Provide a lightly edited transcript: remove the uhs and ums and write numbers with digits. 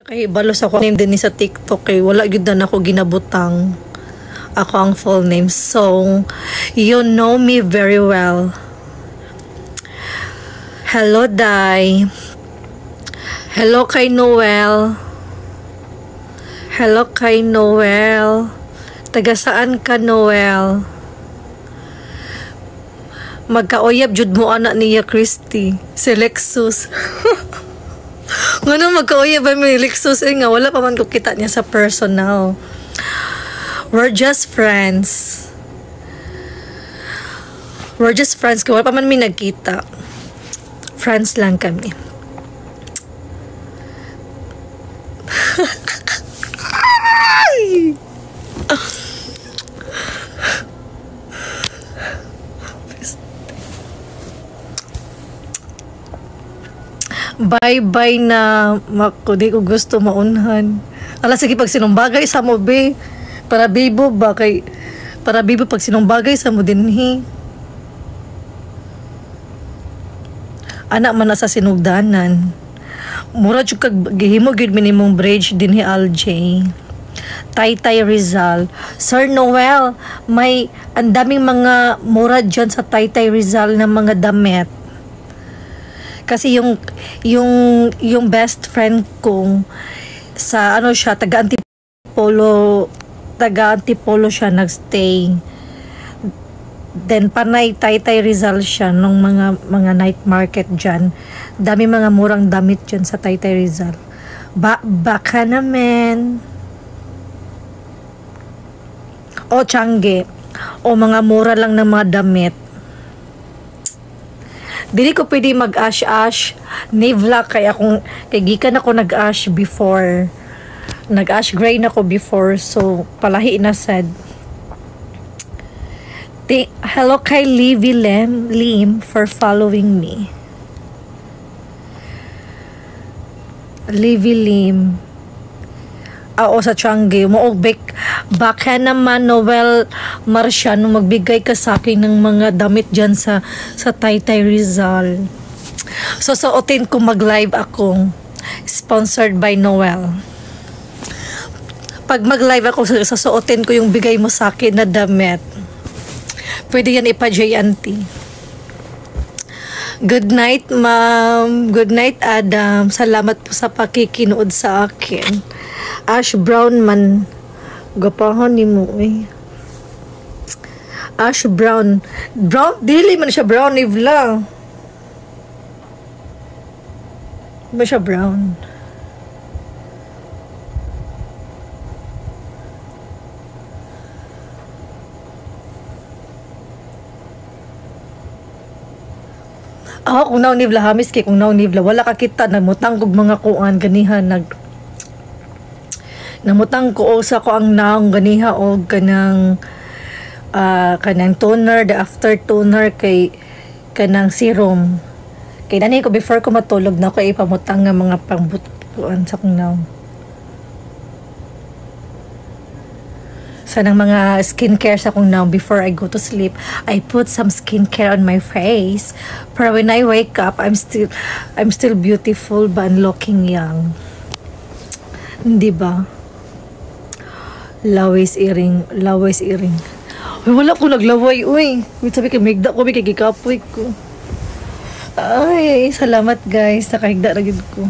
Kay balos ako name din ni sa TikTok kay wala gyud na ako ginabutang. Ako ang full name. So, you know me very well. Hello, Dai. Hello kay Noel. Hello kay Noel. Taga saan ka, Noel? Magkaoyab jud mo anak niya Christy. Si Lexus. Ngano magkaoyab ba mi Lexus? Nga wala pa man ko kita niya sa personal. We're just friends. We're just friends. Kaya wala pa man mi nagkita. Friends lang kami. Bye-bye na mako, di ko gusto maunhan. Ala sige pag sinumbagay sa mo be. Para bibo ba kay para bibo pag sinumbagay sa mo dinhi. Anak man na sa sinugdanan. Mura jud kag gihimo gid minimum bridge dinhi LJ. Taytay Rizal. Sir Noel, may andaming mga mura dyan sa Taytay Rizal na mga damit. Kasi yung best friend kong sa ano siya taga Antipolo siya nagstay. Then panay Taytay Rizal siya nung mga night market diyan. Dami mga murang damit diyan sa Taytay Rizal. Baka naman. O Tiangge. O mga mura lang ng mga damit. Dili ko pwede mag-ash-ash navla kaya kay gikan ako nag-ash before. Nag-ash gray na ko before, so palahi na sad. Hello kay Livy Lim for following me. Livy Lim. Oo, sa Tiangge. Baka naman Noel Marciano magbigay ka sa akin ng mga damit dyan sa Taytay Rizal. So, suotin ko mag-live ako. Sponsored by Noel. Pag mag-live ako, suotin ko yung bigay mo sa akin na damit. Pwede yan ipa-J Auntie. Good night, ma'am. Good night, Adam. Salamat po sa pakikinood sa akin. Ash Brown man. Gapahan ni mo eh. Ash Brown. Dili man siya brown, Ivla. Ba siya brown? Kung naon Nivla hamis kay kung naon Nivla wala ka kita namutang kog mga kuan ganihan namutang ko sa ko ang naong ganiha og kanang toner, the after toner kay kanang serum. Kay nani ko before ko matulog na ko ipamutang nga mga pangbutuan sa kong naong. Sanang mga skincare sa kong now before I go to sleep. I put some skincare on my face. Pero when I wake up, I'm still beautiful but looking young. Hindi ba? Lawis earring. Uy, wala ko naglaway, uy. Wait, sabi kay Megda ko, may kikikapoy ko. Ay, salamat guys. Nakahigda na gid ko.